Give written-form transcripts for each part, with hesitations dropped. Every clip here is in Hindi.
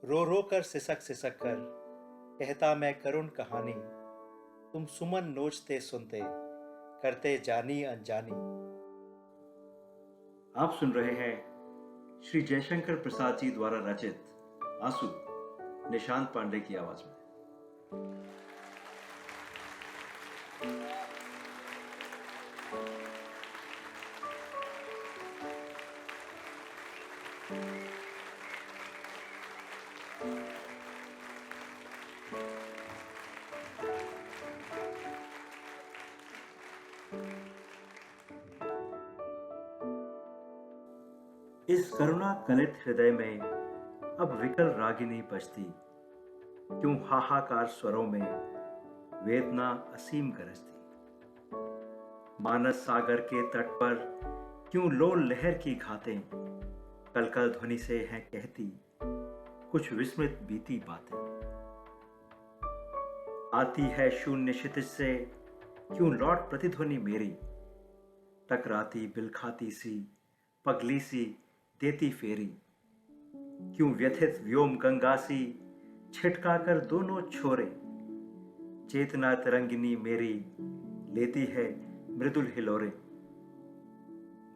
रो रो कर सिसक सिसक कर कहता मैं करुण कहानी। तुम सुमन नोचते सुनते करते जानी अनजानी। आप सुन रहे हैं श्री जयशंकर प्रसाद जी द्वारा रचित आंसू निशांत पांडे की आवाज में। इस करुणा कलित हृदय में अब विकल रागिनी बजती, क्यों हाहाकार स्वरों में वेदना असीम गरजती। मानस सागर के तट पर क्यों लोल लहर की घातें कलकल ध्वनि से हैं कहती कुछ विस्मृत बीती बातें। आती है शून्य क्षितिज से क्यों लौट प्रतिध्वनि मेरी, टकराती बिलखाती सी पगली सी देती फेरी। क्यों व्यथित व्योम गंगा सी छिटका कर दोनों छोरे, चेतना तरंगिनी मेरी लेती है मृदुल हिलोरे।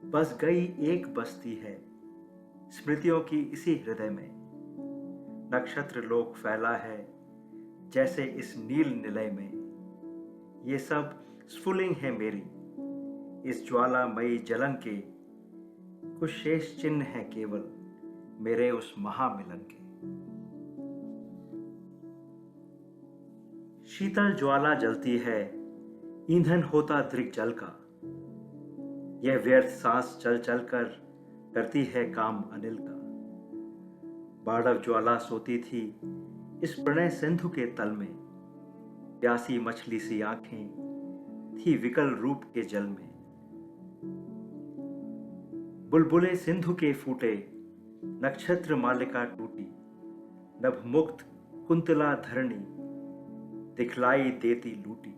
बस गई एक बस्ती है स्मृतियों की इसी हृदय में, नक्षत्र लोक फैला है जैसे इस नील निलय में। ये सब स्फुलिंग है मेरी इस ज्वालामयी जलन के, कुछ शेष चिन्ह है केवल मेरे उस महामिलन के। शीतल ज्वाला जलती है ईंधन होता दृग जल का, यह व्यर्थ सांस चल चल कर करती है काम अनिल का। बाड़व ज्वाला सोती थी इस प्रणय सिंधु के तल में, प्यासी मछली सी आंखें थी विकल रूप के जल में। बुलबुले सिंधु के फूटे नक्षत्र मालिका टूटी, नभ मुक्त कुंतला धरणी दिखलाई देती लूटी।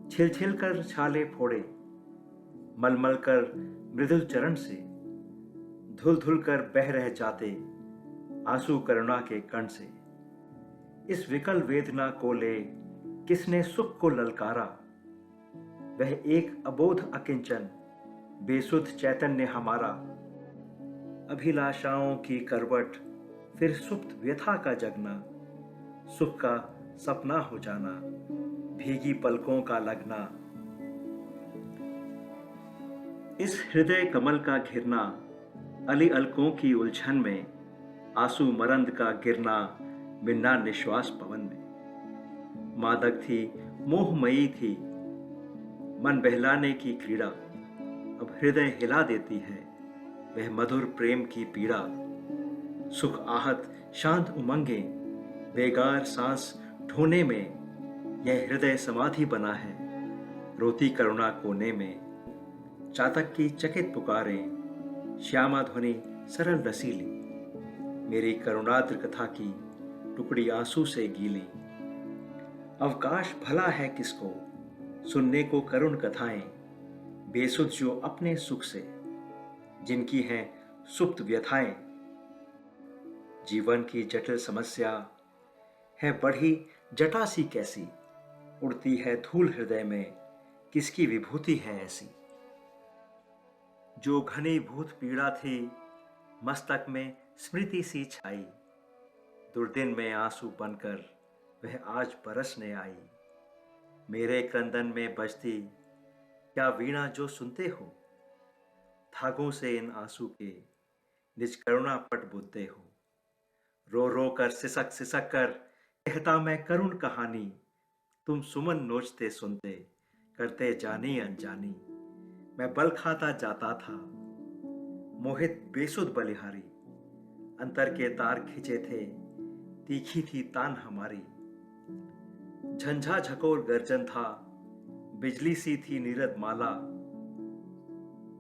छिल छिल कर छाले फोड़े मलमल कर मृदुल चरण से, धुल धुल कर बह रह जाते आंसू करुणा के कण से। इस विकल वेदना को ले किसने सुख को ललकारा, वह एक अबोध अकिंचन बेसुध चैतन्य हमारा। अभिलाषाओं की करवट फिर सुप्त व्यथा का जगना, सुख का सपना हो जाना भीगी पलकों का लगना। इस हृदय कमल का घिरना अली अलकों की उलझन में, आंसू मरंद का गिरना मिन्ना निश्वास पवन में। मादक थी मोहमयी थी मन बहलाने की क्रीड़ा, अब हृदय हिला देती है वह मधुर प्रेम की पीड़ा। सुख आहत शांत उमंगे बेगार सांस ढोने में, यह हृदय समाधि बना है रोती करुणा कोने में। चातक की चकित पुकारें श्यामा ध्वनि सरल रसीली, मेरी करुणाद्र कथा की टुकड़ी आंसू से गीली। अवकाश भला है किसको सुनने को करुण कथाएं, बेसुध जो अपने सुख से जिनकी हैं सुप्त व्यथाएं। जीवन की जटिल समस्या है बढ़ी जटा सी कैसी, उड़ती है धूल हृदय में किसकी विभूति है ऐसी। जो घनीभूत पीड़ा थी मस्तक में स्मृति सी छाई, दुर्दिन में आंसू बनकर वह आज बरसने आई। मेरे क्रंदन में बजती क्या वीणा जो सुनते हो, धागों से इन आंसू के निज करुणा पट बुनते हो। रो रो कर सिसक सिसक कर कहता मैं करुण कहानी, तुम सुमन नोचते सुनते करते जानी अनजानी। मैं बल खाता जाता था मोहित बेसुध बलिहारी, अंतर के तार खिंचे थे तीखी थी तान हमारी। झंझा झकोर गर्जन था बिजली सी थी नीरद माला,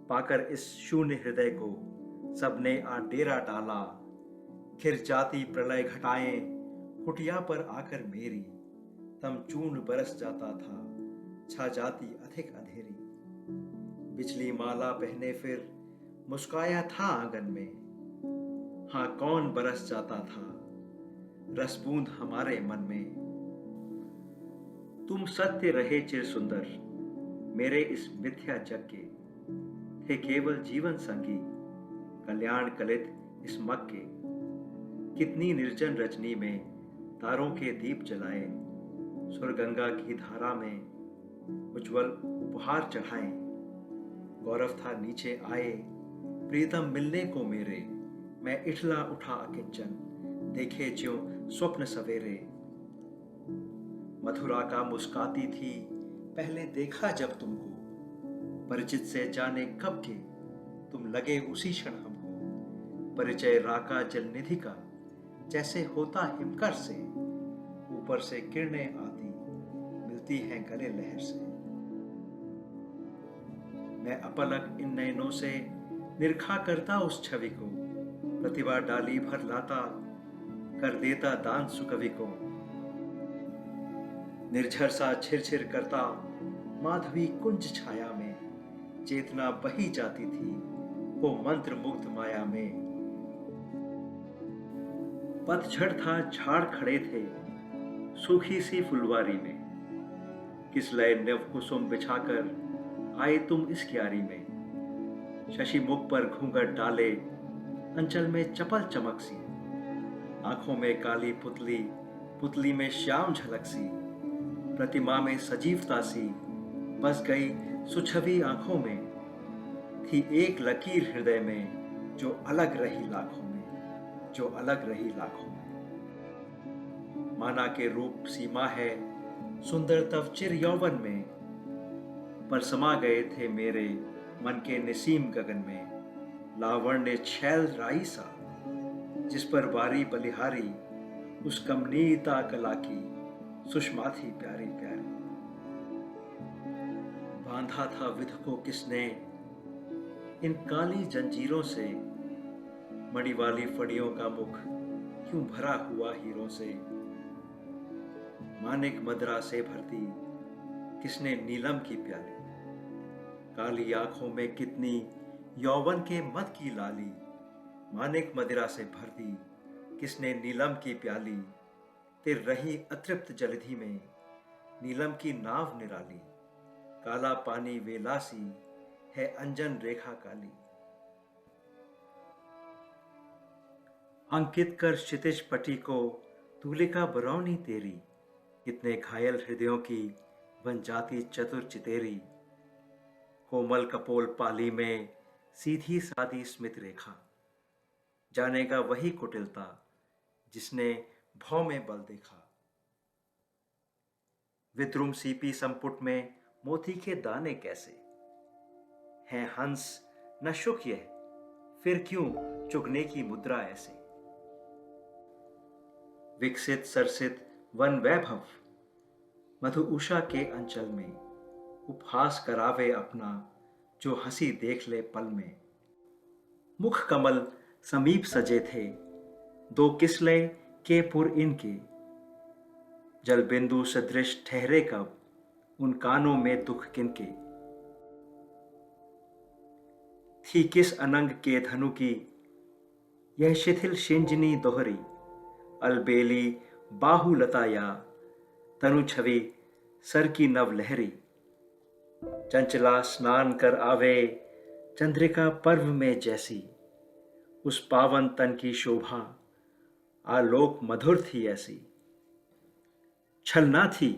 पाकर इस शून्य हृदय को सबने आ डेरा डाला। घिर जाती प्रलय घटाएं कुटिया पर आकर मेरी, तम चूर्ण बरस जाता था छा जाती अधिक अंधेरी। बिजली माला पहने फिर मुस्काया था आंगन में, हाँ कौन बरस जाता था रस बूंद हमारे मन में। तुम सत्य रहे चिर सुंदर, मेरे इस मिथ्या जग के थे केवल जीवन संगी, कल्याण कलित इस मग के। कितनी निर्जन रजनी में तारों के दीप जलाए, सुरगंगा की धारा में उज्जवल उपहार चढ़ाए। गौरव था नीचे आए प्रीतम मिलने को मेरे, मैं इठला उठा अकिंचन, देखे ज्यों स्वप्न सवेरे। मथुरा का मुस्काती थी पहले देखा जब तुमको, परिचित से जाने कब के तुम लगे उसी क्षण हमको। परिचय राका जलनिधि का जैसे होता हिमकर से, ऊपर से किरणें आती मिलती हैं गले लहर से। मैं अपलक इन नयनों से निरखा करता उस छवि को, प्रतिभा डाली भर लाता कर देता दान सुकवि को। निर्झर सा छिर करता माधवी कुंज छाया में, चेतना बही जाती थी वो मंत्र मुग्ध माया में। पतझड़ था झाड़ खड़े थे सूखी सी फुलवारी में, किस लय नव कुसुम बिछाकर आए तुम इस क्यारी में। शशि मुख पर घूंघट डाले अंचल में चपल चमक सी, आंखों में काली पुतली पुतली में श्याम झलक सी। प्रतिमा में सजीवता सी बस गई सुछवी आंखों में, थी एक लकीर हृदय में जो अलग रही लाखों में, जो अलग रही लाखों में। माना के रूप सीमा है सुंदर तव चिर यौवन में, पर समा गए थे मेरे मन के निसीम गगन में। लावण्य छैल राई सा जिस पर बारी बलिहारी, उस कमनीयता कला की सुषमा थी प्यारी प्यारी। बांधा था विध को किसने इन काली जंजीरों से, मणि वाली फड़ियों का मुख क्यों भरा हुआ हीरों से। मानिक मदरा से भरती किसने नीलम की प्याली, काली आंखों में कितनी यौवन के मद की लाली। मानिक मदिरा से भरती किसने नीलम की प्याली, तिर रही अतृप्त जलधि में नीलम की नाव निराली। काला पानी वेलासी है अंजन रेखा काली, अंकित कर क्षितिज पटी को तूलिका बरौनी तेरी। कितने घायल हृदयों की बन जाती चतुर चितेरी, कोमल कपोल पाली में सीधी सादी स्मित रेखा। जानेगा वही कुटिलता जिसने भौ में बल देखा। विद्रुम सीपी संपुट में मोती के दाने कैसे हैं हंस न शुक यह, फिर क्यों चुगने की मुद्रा ऐसे। विकसित सरसित वन वैभव मधु उषा के अंचल में, उपहास करावे अपना जो हंसी देख ले पल में। मुख कमल समीप सजे थे दो किसले के पुर इनके, जल बिंदु सदृश ठहरे कब उन कानों में दुख किनके। थी किस अनंग के धनु की यह शिथिल शिंजनी दोहरी, अलबेली बाहुलता या तनु छवि सर की नव लहरी। चंचला स्नान कर आवे चंद्रिका पर्व में जैसी, उस पावन तन की शोभा आलोक मधुर थी ऐसी। छल ना थी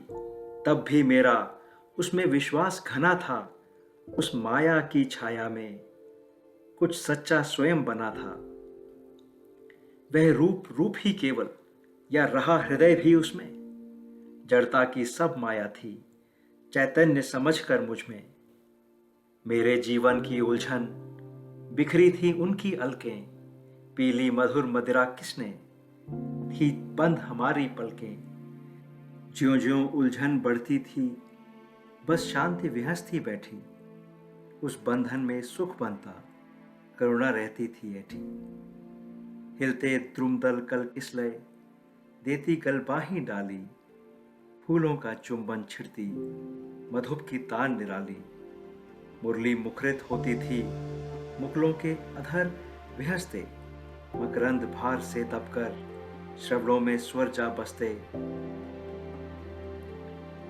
तब भी मेरा उसमें विश्वास घना था, उस माया की छाया में कुछ सच्चा स्वयं बना था। वह रूप रूप ही केवल या रहा हृदय भी उसमें, जड़ता की सब माया थी चैतन्य समझकर मुझ में। मेरे जीवन की उलझन बिखरी थी उनकी अलकें, पीली मधुर मदिरा किसने थी बंद हमारी पलकें। ज्यों ज्यों उलझन बढ़ती थी बस शांति विहसती बैठी, उस बंधन में सुख बनता करुणा रहती थी ऐठी। हिलते द्रुमदल कल किसलय देती गलबाही डाली, फूलों का चुंबन छिड़ती मधुप की तान निराली। मुरली मुखरित होती थी मुकुलों के अधर विहसते, मकरंद भार से दबकर श्रवणों में स्वर जा बसते,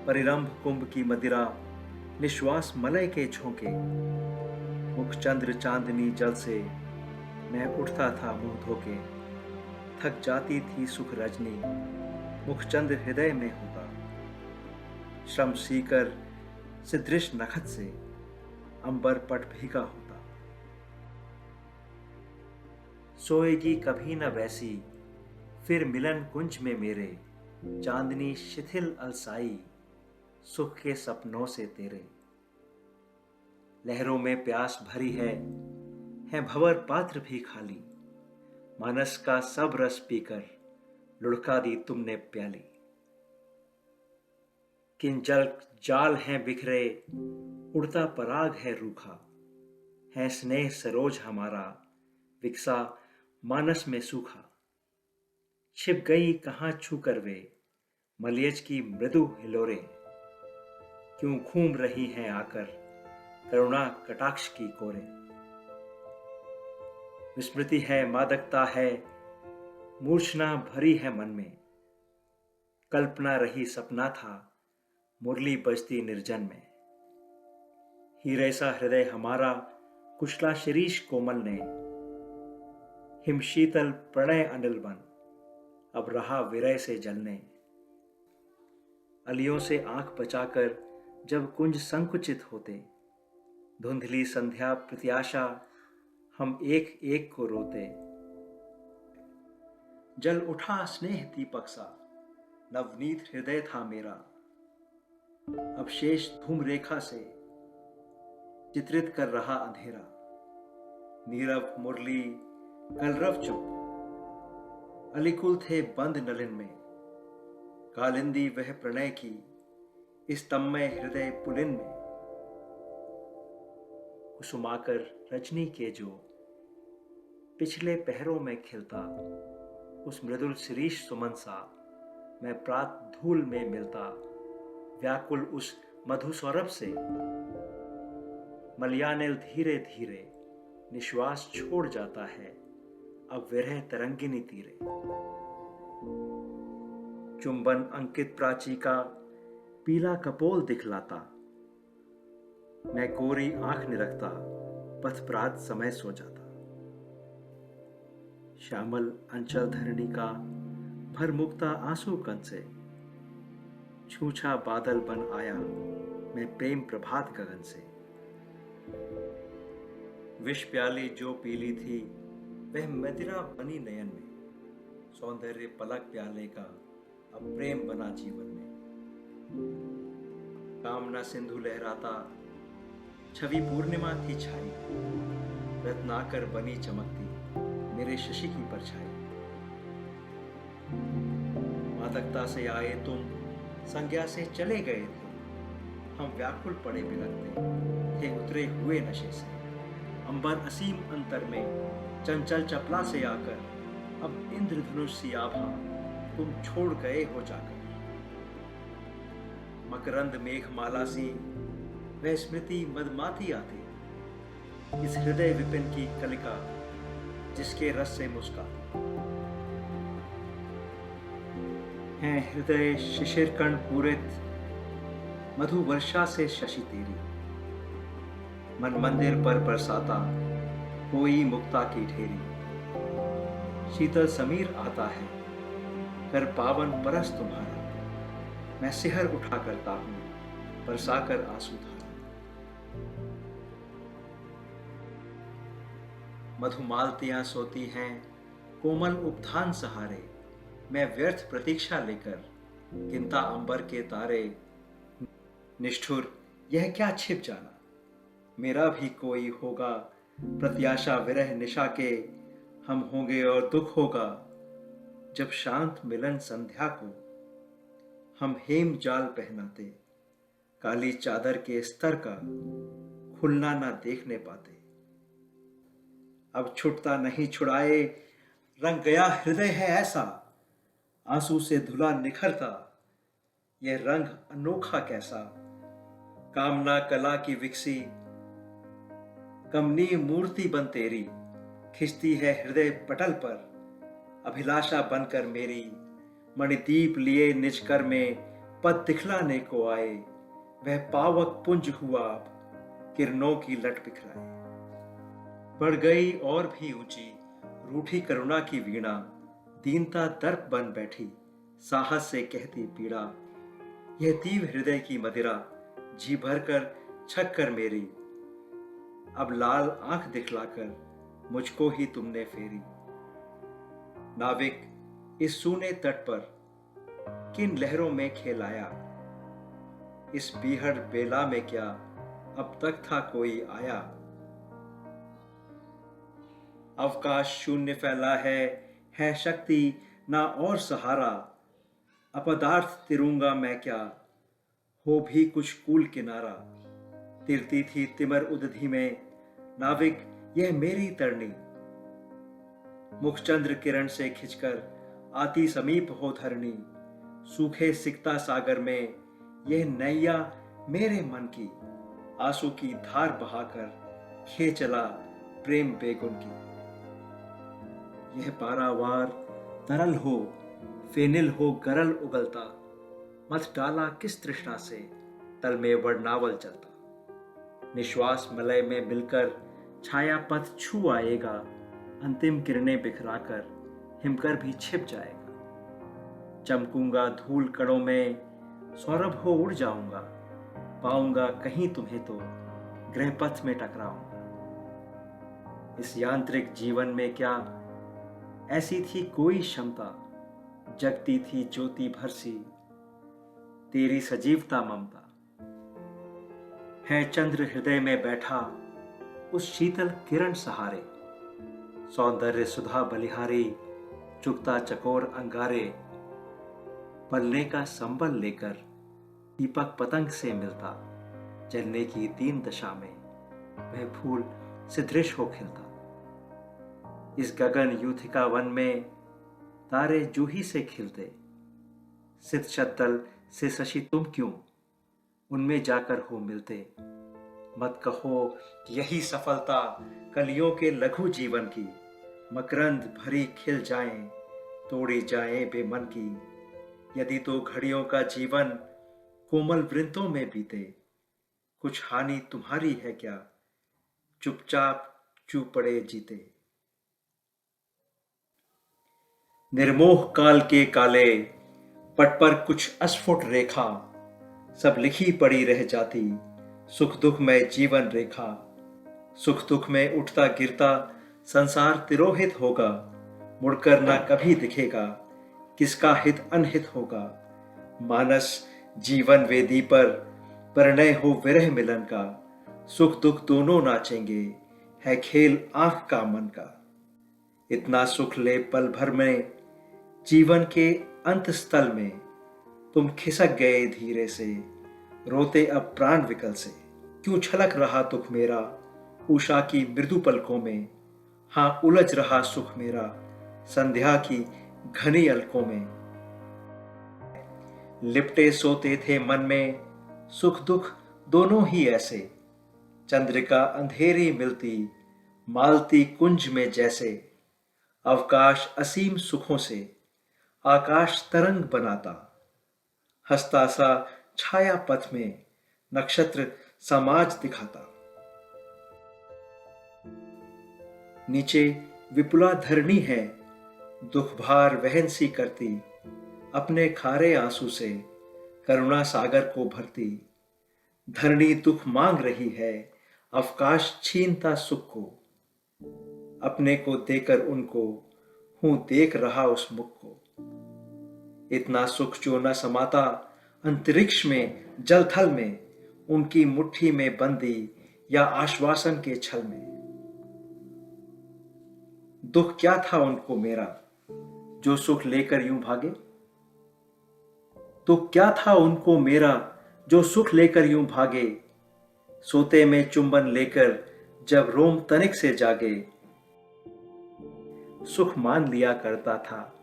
परिरंभ कुंभ की मदिरा, निश्वास मलय के झोंके, मुख चंद्र चांदनी जल से मैं उठता था मुंह धोके। थक जाती थी सुख रजनी, मुख चंद्र हृदय में होता, श्रम सीकर सिदृश नखत से अंबर पट भीगा होता। सोएगी कभी न वैसी फिर मिलन कुंज में मेरे, चांदनी शिथिल अलसाई सुख के सपनों से तेरे। लहरों में प्यास भरी है भंवर पात्र भी खाली, मानस का सब रस पीकर लुढ़का दी तुमने प्याली। किन जल जाल हैं बिखरे, उड़ता पराग है रूखा, है स्नेह सरोज हमारा विकसा मानस में सूखा। छिप गई कहाँ छू कर वे मलयज की मृदु हिलोरे, क्यों घूम रही हैं आकर करुणा कटाक्ष की कोरे। विस्मृति है मादकता है, मूर्छना भरी है मन में, कल्पना रही सपना था मुरली बजती निर्जन में। हीरे सा हृदय हमारा कुशला शिरीष कोमल ने, हिमशीतल प्रणय अनिल बन अब रहा विरह से जलने। अलियों से आंख बचाकर जब कुंज संकुचित होते, धुंधली संध्या प्रत्याशा हम एक एक को रोते। जल उठा स्नेह दीपक सा नवनीत हृदय था मेरा, अब शेष धूम रेखा से चित्रित कर रहा अंधेरा। नीरव मुरली कलरव चुप, अलिकुल थे बंद नलिन में, कालिंदी वह प्रणय की इस तन्मय हृदय पुलिन में। कुसुमाकर रजनी के जो पिछले पहरों में खिलता, उस मृदुल शिरीष सुमन सा मैं प्रात धूल में मिलता। व्याकुल उस मधु सौरभ से मलयानिल धीरे धीरे निश्वास छोड़ जाता है अब विरह तरंगिनी तीरे। चुंबन अंकित प्राची का पीला कपोल दिखलाता, मैं कोरी आंख निरखता पथप्रात समय सो जाता। श्यामल अंचल धरणी का भर मुक्ता आंसू कन से, छूछा बादल बन आया मैं प्रेम प्रभात गगन से। विष प्याली जो पीली थी वह मदिरा बनी नयन में, सौंदर्य पलक प्याले का अब प्रेम बना जीवन में। कामना सिंधु लहराता, छवि पूर्णिमा थी छाई, रत्नाकर बनी चमकती मेरे शशि की परछाई। मादकता से आए तुम संज्ञा से चले गए थे, हम व्याकुल पड़े बिलखते थे उतरे हुए नशे से। अंबर असीम अंतर में चंचल चपला से आकर अब इंद्रधनुष सी आभा तुम छोड़ गए हो जाकर। मकरंद मेघमाला सी वह स्मृति मदमाती आती, इस हृदय विपिन की कलिका जिसके रस से मुस्काती। हैं हृदय शिशिर कण पूरित मधु वर्षा से शशि तेरी, मन मंदिर पर बरसाता कोई मुक्ता की ढेरी। शीतल समीर आता है कर पावन परस तुम्हारा, मैं सिहर उठा करता हूं बरसाकर आंसू धारा। मधुमालतियां सोती हैं कोमल उपधान सहारे, मैं व्यर्थ प्रतीक्षा लेकर गिनता अंबर के तारे। निष्ठुर यह क्या छिप जाना, मेरा भी कोई होगा प्रत्याशा विरह निशा के, हम होंगे और दुख होगा जब शांत मिलन संध्या को हम हेम जाल पहनाते, काली चादर के स्तर का खुलना ना देखने पाते। अब छुटता नहीं छुड़ाए रंग गया हृदय है ऐसा, आंसू से धुला निखरता यह रंग अनोखा कैसा। कामना कला की विकसी कमनीय मूर्ति बन तेरी, खिंचती है हृदय पटल पर अभिलाषा बनकर मेरी, मणिदीप लिए निज कर में पद दिखलाने को आए। वह पावक पुंज हुआ अब किरणों की लट बिखराए। बढ़ गई और भी ऊंची रूठी करुणा की वीणा, दीनता दर्प बन बैठी साहस से कहती पीड़ा। यह तीव्र हृदय की मदिरा जी भर कर छक कर मेरी, अब लाल आंख दिखलाकर मुझको ही तुमने फेरी। नाविक इस सूने तट पर किन लहरों में खेलाया, इस बीहड़ बेला में क्या अब तक था कोई आया। अवकाश शून्य फैला है शक्ति ना और सहारा। अपदार्थ तिरूंगा मैं क्या, हो भी कुछ कूल किनारा। तिरती थी तिमर उदधि में नाविक यह मेरी तरनी, मुखचंद्र किरण से खिंचकर आती समीप हो धरनी। सूखे सिकता सागर में यह नैया मेरे मन की, आंसू की धार बहाकर खे चला प्रेम बेगुन की। यह पारावार तरल हो फेनिल हो गरल उगलता, मत डाला किस तृष्णा से तल में वर्णावल चलता। निश्वास मलय में मिलकर छाया पथ छू आएगा, अंतिम किरणें बिखराकर हिमकर भी छिप जाएगा। चमकूंगा धूल कणों में सौरभ हो उड़ जाऊंगा, पाऊंगा कहीं तुम्हें तो ग्रहपथ में टकराऊंगा। इस यांत्रिक जीवन में क्या ऐसी थी कोई क्षमता, जगती थी ज्योति भर सी तेरी सजीवता ममता। है चंद्र हृदय में बैठा उस शीतल किरण सहारे, सौंदर्य सुधा बलिहारी चुकता चकोर अंगारे। पलने का संबल लेकर दीपक पतंग से मिलता, जलने की तीन दशा में वह फूल सिदृश हो खिलता। इस गगन यूथिका वन में तारे जूही से खिलते, सित शद्दल से शशि तुम क्यों उनमें जाकर हो मिलते। मत कहो यही सफलता कलियों के लघु जीवन की, मकरंद भरी खिल जाएं तोड़ी जाएं बेमन की। यदि तो घड़ियों का जीवन कोमल वृंतों में बीते, कुछ हानि तुम्हारी है क्या चुपचाप चुप पड़े जीते। निर्मोह काल के काले पट पर कुछ अस्फुट रेखा, सब लिखी पड़ी रह जाती सुख दुख में जीवन रेखा। सुख दुख में उठता गिरता संसार तिरोहित होगा, मुड़कर ना कभी दिखेगा किसका हित अनहित होगा। मानस जीवन वेदी पर परिणय हो विरह मिलन का, सुख दुख दोनों नाचेंगे है खेल आंख का मन का। इतना सुख ले पल भर में जीवन के अंत स्थल में, तुम खिसक गए धीरे से रोते अब प्राण विकल से। क्यों छलक रहा दुख मेरा उषा की मृदु पलकों में, हाँ उलझ रहा सुख मेरा संध्या की घनी अलकों में। लिपटे सोते थे मन में सुख दुख दोनों ही ऐसे, चंद्रिका अंधेरी मिलती मालती कुंज में जैसे। अवकाश असीम सुखों से आकाश तरंग बनाता, हंसता सा छाया पथ में नक्षत्र समाज दिखाता। नीचे विपुला धरणी है दुख भार वहन सी करती, अपने खारे आंसू से करुणा सागर को भरती। धरणी दुख मांग रही है अवकाश छीनता सुख को, अपने को देकर उनको हूं देख रहा उस मुख को। इतना सुख जो न समाता अंतरिक्ष में जल थल में, उनकी मुट्ठी में बंदी या आश्वासन के छल में। दुख क्या था उनको मेरा जो सुख लेकर यूं भागे, दुख क्या था उनको मेरा जो सुख लेकर यूं भागे। सोते में चुंबन लेकर जब रोम तनिक से जागे, सुख मान लिया करता था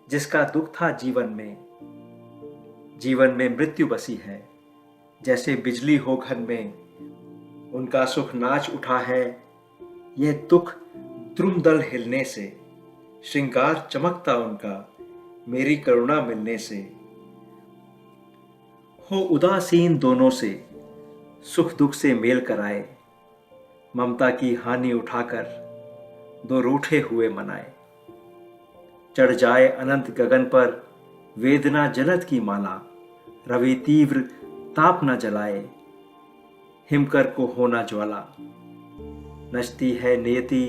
जिसका दुख था जीवन में। जीवन में मृत्यु बसी है जैसे बिजली हो घर में, उनका सुख नाच उठा है यह दुख द्रुमदल हिलने से। श्रृंगार चमकता उनका मेरी करुणा मिलने से। हो उदासीन दोनों से, सुख दुख से मेल कराए, ममता की हानि उठाकर दो रूठे हुए मनाए। चढ़ जाए अनंत गगन पर वेदना जलद की माला, रवि तीव्र ताप न जलाए, हिमकर को होना ज्वाला। नचती है नियति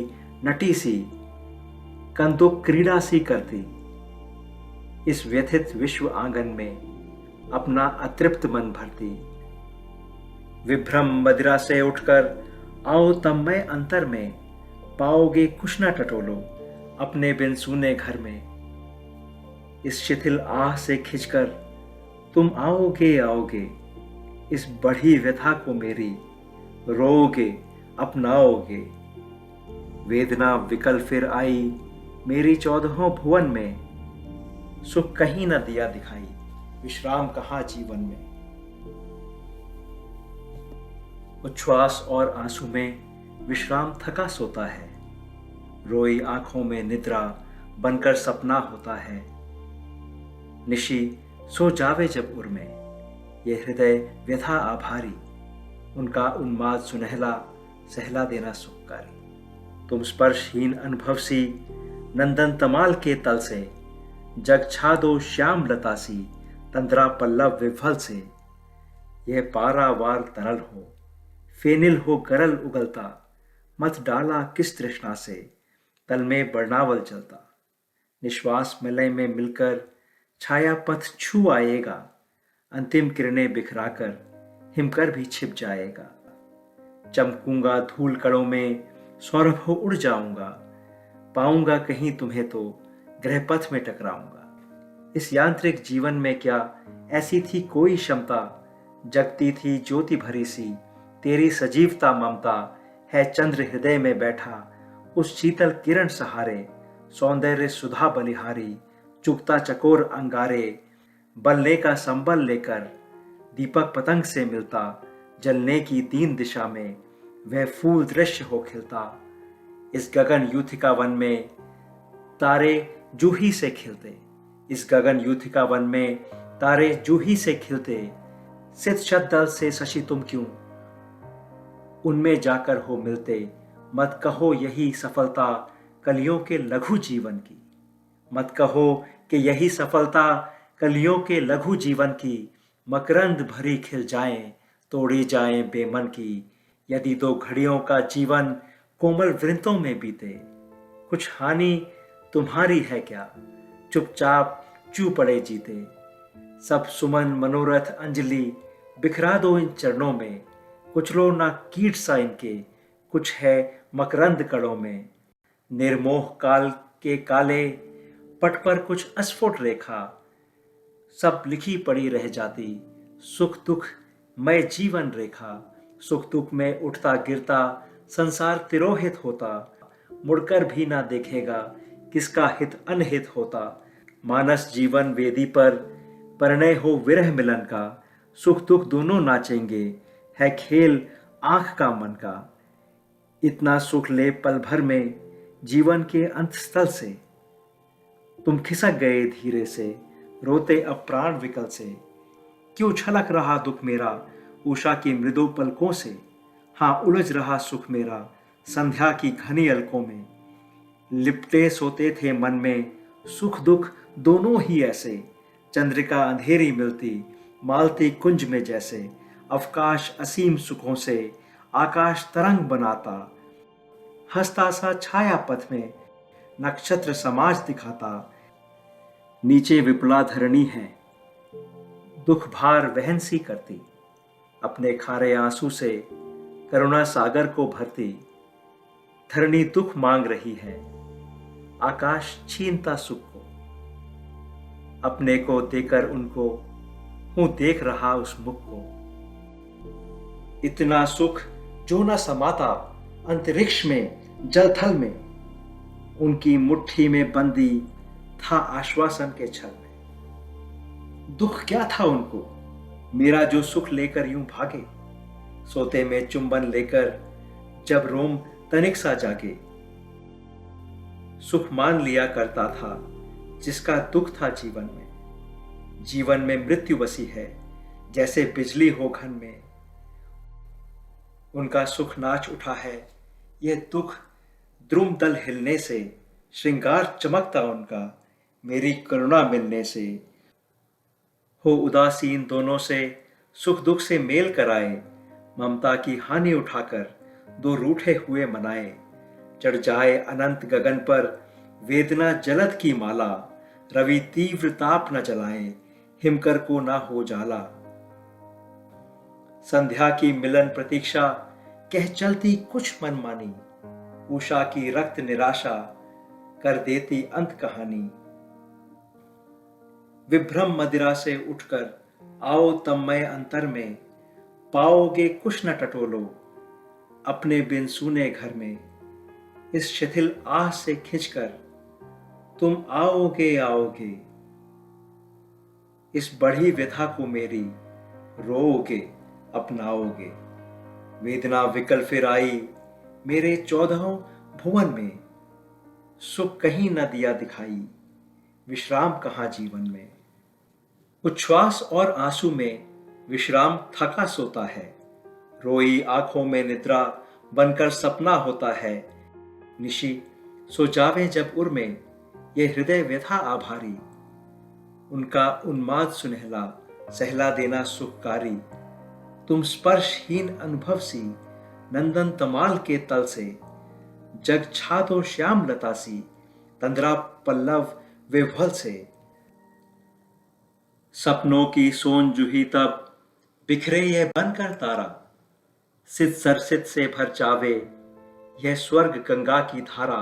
नटी सी, कंदुक क्रीड़ा सी करती, इस व्यथित विश्व आंगन में अपना अतृप्त मन भरती। विभ्रम मदिरा से उठकर आओ तन्मय अंतर में, पाओगे कुछ न टटोलो अपने बिन सूने घर में। इस शिथिल आह से खिंचकर तुम आओगे आओगे, इस बढ़ी व्यथा को मेरी रोओगे अपनाओगे। वेदना विकल फिर आई मेरी 14 भुवन में, सुख कहीं न दिया दिखाई, विश्राम कहाँ जीवन में। उच्छ्वास और आंसू में विश्राम थका सोता है, रोई आंखों में निद्रा बनकर सपना होता है। निशी सो जावे जब उर में, ये हृदय व्यथा आभारी, उनका उन्माद सुनहला सहला देना सुखकारी। तुम स्पर्शहीन अनुभव सी नंदन तमाल के तल से, जग छा दो श्याम लता सी तंद्रा पल्लव विफल से। यह पारावार तरल हो, फेनिल हो गरल उगलता, मत डाला किस तृष्णा से तल में बरनावल चलता। निश्वास मलय में मिलकर छाया पथ छू आएगा, अंतिम किरणें बिखराकर हिमकर भी छिप जाएगा। चमकूंगा धूल कणों में सौरभ हो उड़ जाऊंगा, पाऊंगा कहीं तुम्हें तो ग्रह पथ में टकराऊंगा। इस यांत्रिक जीवन में क्या ऐसी थी कोई क्षमता, जगती थी ज्योति भरी सी तेरी सजीवता ममता। है चंद्र हृदय में बैठा उस शीतल किरण सहारे, सौंदर्य सुधा बलिहारी चुगता चकोर अंगारे। बलने का संबल लेकर दीपक पतंग से मिलता, जलने की दीन दिशा में वह फूल दृश्य हो खिलता। इस गगन यूथिका वन में तारे जूही से खिलते, इस गगन यूथिका वन में तारे जूही से खिलते। सिद्ध शद्दल से शशि तुम क्यों उनमें जाकर हो मिलते, मत कहो यही सफलता कलियों के लघु जीवन की। मत कहो कि यही सफलता कलियों के लघु जीवन की। मकरंद भरी खिल जाएं, तोड़ी जाएं बेमन की। यदि 2 घड़ियों का जीवन कोमल वृंतों में बीते, कुछ हानि तुम्हारी है क्या, चुपचाप चू पड़े जीते। सब सुमन मनोरथ अंजलि बिखरा दो इन चरणों में, कुचलो ना कीट सा इनके, कुछ है मकरंद कणों में। निर्मोह काल के काले पट पर कुछ अस्फुट रेखा, सब लिखी पड़ी रह जाती सुख दुख मय जीवन रेखा। सुख दुख में उठता गिरता संसार तिरोहित होता, मुड़कर भी ना देखेगा किसका हित अनहित होता। मानस जीवन वेदी पर परिणय हो विरह मिलन का, सुख दुख दोनों नाचेंगे है खेल आंख का मन का। इतना सुख ले पल भर में जीवन के अंत स्थल से, तुम खिसक गए धीरे से रोते अब प्राण विकल से। क्यों छलक रहा दुख मेरा उषा की मृदु पलकों से, हाँ उलझ रहा सुख मेरा संध्या की घनी अलकों में। लिपटे सोते थे मन में सुख दुख दोनों ही ऐसे, चंद्रिका अंधेरी मिलती मालती कुंज में जैसे। अवकाश असीम सुखों से आकाश तरंग बनाता, हंसता सा छाया पथ में नक्षत्र समाज दिखाता। नीचे विपुला धरणी है दुख भार वहन सी करती, अपने खारे आंसू से करुणा सागर को भरती। धरणी दुख मांग रही है आकाश छीनता सुख को, अपने को देकर उनको हूं देख रहा उस मुख को। इतना सुख जो न समाता अंतरिक्ष में जल थल में, उनकी मुट्ठी में बंदी था आश्वासन के छल में। दुख क्या था उनको मेरा जो सुख लेकर यूं भागे, सोते में चुंबन लेकर जब रोम तनिक सा जागे। सुख मान लिया करता था जिसका दुख था जीवन में मृत्यु बसी है जैसे बिजली हो घन में। उनका सुख नाच उठा है यह दुख द्रुम दल हिलने से, श्रृंगार चमकता उनका मेरी करुणा मिलने से। हो उदासीन दोनों से सुख दुख से मेल कराए, ममता की हानि उठाकर दो रूठे हुए मनाए। चढ़ जाए अनंत गगन पर वेदना जलद की माला, रवि तीव्र ताप न जलाए, हिमकर को ना हो जाला। संध्या की मिलन प्रतीक्षा कह चलती कुछ मनमानी, उषा की रक्त निराशा कर देती अंत कहानी। विभ्रम मदिरा से उठकर आओ तन्मय अंतर में, पाओगे कुछ न टटोलो अपने बिन सुने घर में। इस शिथिल आह से खिंचकर तुम आओगे आओगे, इस बढ़ी व्यथा को मेरी रोओगे अपनाओगे। वेदना विकल फिर आई मेरे 14 भुवन में, सुख कहीं न दिया दिखाई, विश्राम कहाँ जीवन में। उच्छ्वास और आंसू में विश्राम थका सोता है, रोई आंखों में निद्रा बनकर सपना होता है। निशी सो जावे जब उर में ये हृदय व्यथा आभारी, उनका उन्माद सुनहला सहला देना सुखकारी। तुम स्पर्शहीन अनुभव सी नंदन तमाल के तल से, जग छा दो श्याम लता सी तंद्रा पल्लव विह्वल से। सपनों की सोन जूही तब बिखरे ये बनकर तारा, सित सरसित से भर जावे यह स्वर्ग गंगा की धारा।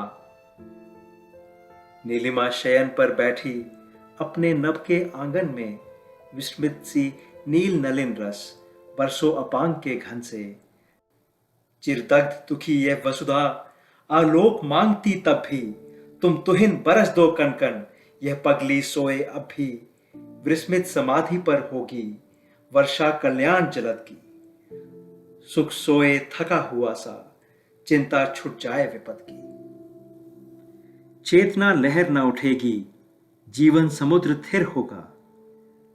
नीलिमा शयन पर बैठी अपने नभ के आंगन में, विस्मित सी नील नलिन रस बरसों अपांग के घन से। चिरदग्ध दुखी यह वसुधा आलोक मांगती तब भी, तुम तुहिन बरस दो कनकन यह पगली सोए अब भी। विस्मित समाधि पर होगी वर्षा कल्याण जलद की, सुख सोए थका हुआ सा चिंता छुट जाए विपद की। चेतना लहर न उठेगी जीवन समुद्र थिर होगा,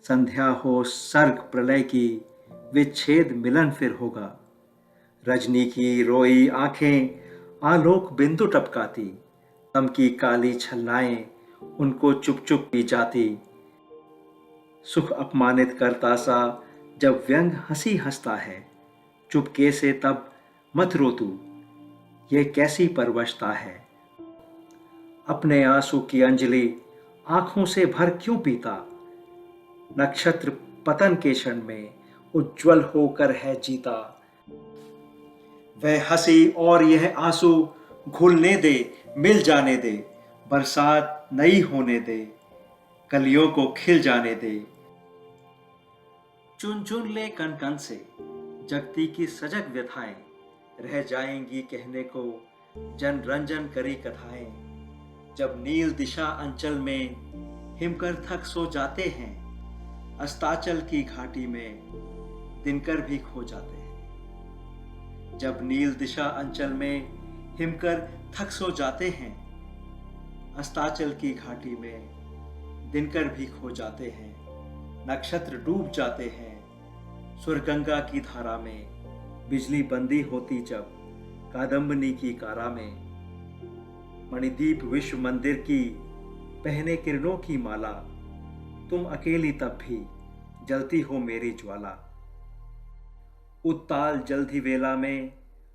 संध्या हो सर्ग प्रलय की विच्छेद मिलन फिर होगा। रजनी की रोई आंखें आलोक बिंदु टपकाती, तम की काली छलनाएं उनको चुप चुप पी जाती। सुख अपमानित करता सा जब व्यंग हंसी हंसता है, चुपके से तब मत रो तू ये कैसी परवशता है। अपने आंसू की अंजलि आंखों से भर क्यों पीता, नक्षत्र पतन के क्षण में उज्जवल होकर है जीता। वह हंसी और यह आंसू घुलने दे मिल जाने दे, बरसात नई होने दे कलियों को खिल जाने दे। चुन चुन ले कन कन से जगती की सजग व्यथाएं, रह जाएंगी कहने को जन रंजन करी कथाएं। जब नील दिशा अंचल में हिमकर थक सो जाते हैं, अस्ताचल की घाटी में दिनकर भी खो जाते हैं। जब नील दिशा अंचल में हिमकर थक सो जाते हैं, अस्ताचल की घाटी में दिनकर भी खो जाते हैं। नक्षत्र डूब जाते हैं सुरगंगा की धारा में, बिजली बंदी होती जब कादम्बनी की कारा में। मणिदीप विश्व मंदिर की पहने किरणों की माला, तुम अकेली तब भी जलती हो मेरी ज्वाला। उत्ताल जल्दी वेला में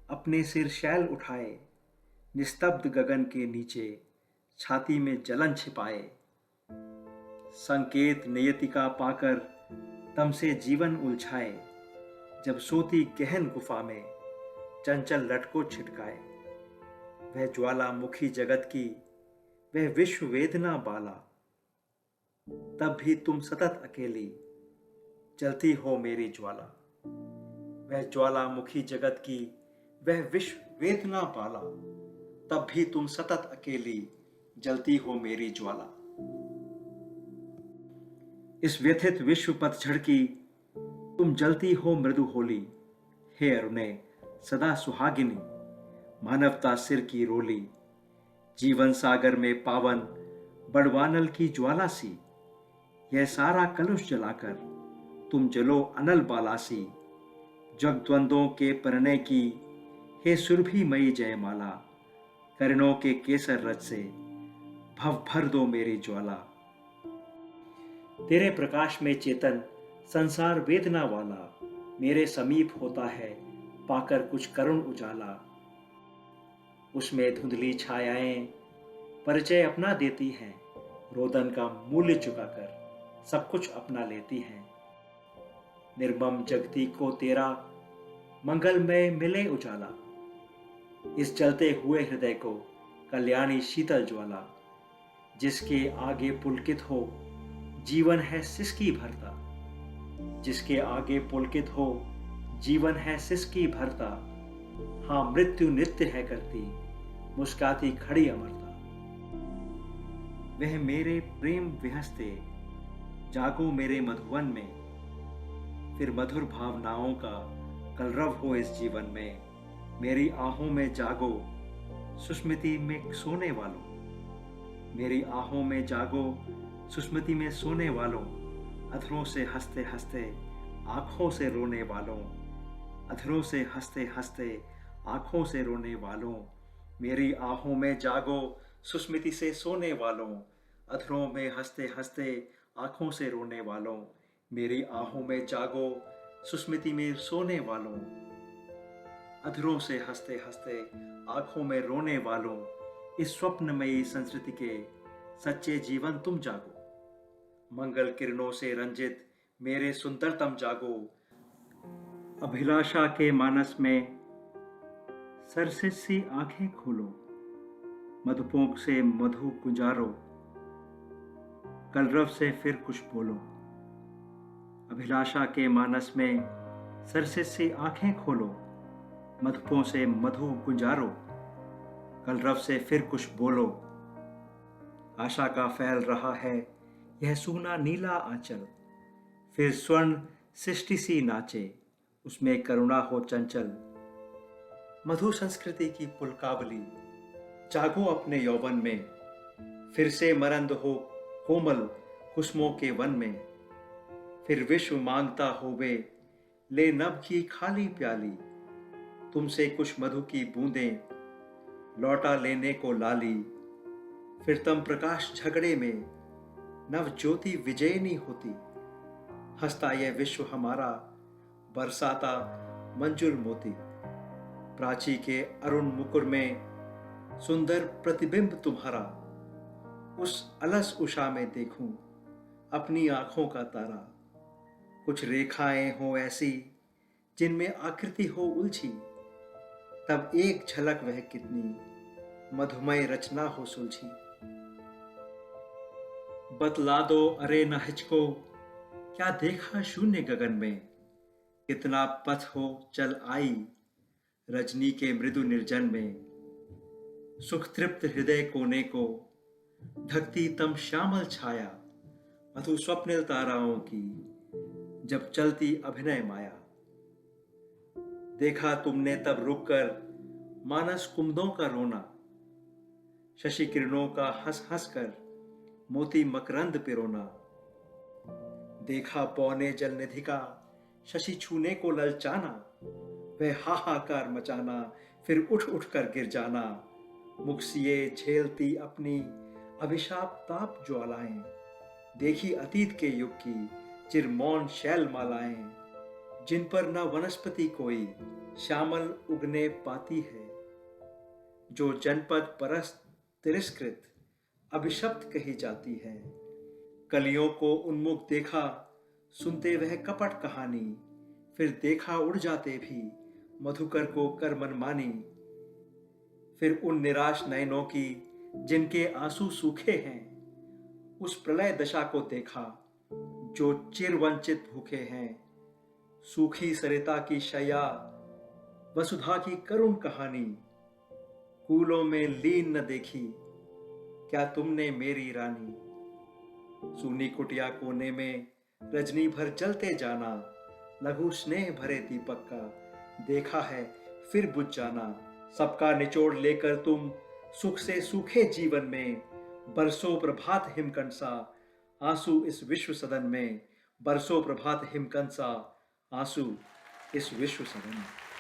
अपने सिर शैल उठाए, निस्तब्ध गगन के नीचे छाती में जलन छिपाए। संकेत नियति का पाकर तम से जीवन उलझाए, जब सोती गहन गुफा में चंचल लटको छिटकाए। वह ज्वालामुखी जगत की वह विश्व वेदना बाला, तब भी तुम सतत अकेली जलती हो मेरी ज्वाला। वह ज्वालामुखी जगत की वह विश्व वेदना बाला, तब भी तुम सतत अकेली जलती हो मेरी ज्वाला। इस व्यथित विश्व पतझड़ की तुम जलती हो मृदु होली, हे अरुणे सदा सुहागिनी मानवता सिर की रोली। जीवन सागर में पावन बड़वानल की ज्वाला सी, यह सारा कलुष जलाकर तुम जलो अनल बालासी। जग द्वंद्वों के परने की हे सुरभि मई जयमाला, करणों के केसर रज से भव भर दो मेरी ज्वाला। तेरे प्रकाश में चेतन संसार वेदना वाला, मेरे समीप होता है पाकर कुछ करुण उजाला। उसमें धुंधली छायाएं परिचय अपना देती हैं, रोदन का मूल्य चुकाकर सब कुछ अपना लेती हैं। निर्मम जगती को तेरा मंगलमय मिले उजाला, इस जलते हुए हृदय को कल्याणी शीतल ज्वाला। जिसके आगे पुलकित हो जीवन है सिसकी भरता, जिसके आगे पुलकित हो जीवन है सिसकी भरता। हाँ मृत्यु नृत्य है करती, मुस्काती खड़ी अमरता। वह मेरे प्रेम विहसते जागो मेरे मधुवन में, फिर मधुर भावनाओं का कलरव हो इस जीवन में। मेरी आहों में जागो सुस्मृति में सोने वालों, मेरी आहों में जागो सुस्मृति में सोने वालों। अधरों से हंसते हंसते आंखों से रोने वालों, अधरों से हंसते हंसते आंखों से रोने वालों। मेरी आहों में जागो सुस्मृति से सोने वालों, अधरों में हंसते हंसते आंखों से रोने वालों। मेरी आहों में जागो सुस्मृति में सोने वालों, अधरों से हंसते हंसते आंखों में रोने वालों। इस स्वप्नमयी संस्कृति के सच्चे जीवन तुम जागो, मंगल किरणों से रंजित मेरे सुंदरतम जागो। अभिलाषा के मानस में सरसित सी आंखें खोलो, मधुपोंक से मधु गुंजारो, कलरव से फिर कुछ बोलो। अभिलाषा के मानस में सरसित सी आंखें खोलो, मधुपों से मधु गुंजारो, कलरव से फिर कुछ बोलो। आशा का फैल रहा है यह सूना नीला आंचल, फिर स्वर्ण सृष्टि सी नाचे, उसमें करुणा हो चंचल। मधु संस्कृति की पुलकावली जागो अपने यौवन में, फिर से मरंद हो कोमल कुसुमों के वन में। फिर विश्व मांगता होवे ले नभ की खाली प्याली, तुमसे कुछ मधु की बूंदें लौटा लेने को लाली। फिर तम प्रकाश झगड़े में नव ज्योति विजयनी होती, हंसता यह विश्व हमारा बरसाता मंजुल मोती। प्राची के अरुण मुकुर में सुंदर प्रतिबिंब तुम्हारा, उस अलस उषा में देखूं अपनी आंखों का तारा। कुछ रेखाएं हो ऐसी जिनमें आकृति हो उलझी, तब एक झलक वह कितनी मधुमय रचना हो सुलझी। बतला दो अरे न हिचको, क्या देखा शून्य गगन में, कितना पथ हो चल आई रजनी के मृदु निर्जन में। सुख तृप्त हृदय कोने को ढकती तम श्यामल छाया, मधु स्वप्निल ताराओं की जब चलती अभिनय माया। देखा तुमने तब रुककर मानस कुमुदों का रोना, शशि किरणों का हंस हंस कर मोती मकरंद पिरोना। देखा पौने जल निधि का शशि छूने को ललचाना, वह हाहाकार मचाना फिर उठ उठ कर गिर जाना। मुक्सिए झेलती अपनी अभिशाप ताप ज्वालाएं, देखी अतीत के युग की चिरमौन शैल मालाएं। जिन पर न वनस्पति कोई श्यामल उगने पाती है, जो जनपद परस्त तिरस्कृत अभिशप्त कही जाती है। कलियों को उन्मुख देखा सुनते वह कपट कहानी, फिर देखा उड़ जाते भी मधुकर को कर मनमानी। फिर उन निराश नयनों की जिनके आंसू सूखे हैं, उस प्रलय दशा को देखा जो चिरवंचित भूखे हैं। सूखी सरिता की शैया वसुधा की करुण कहानी, कूलों में लीन न देखी क्या तुमने मेरी रानी। सूनी कुटिया कोने में रजनी भर जलते जाना, लघु स्नेह भरे दीपक का देखा है फिर बुझ जाना। सबका निचोड़ लेकर तुम सुख से सूखे जीवन में बरसों प्रभात हिमकंसा, आंसू इस विश्व सदन में बरसों प्रभात हिमकंसा, आंसू इस विश्व सदन में।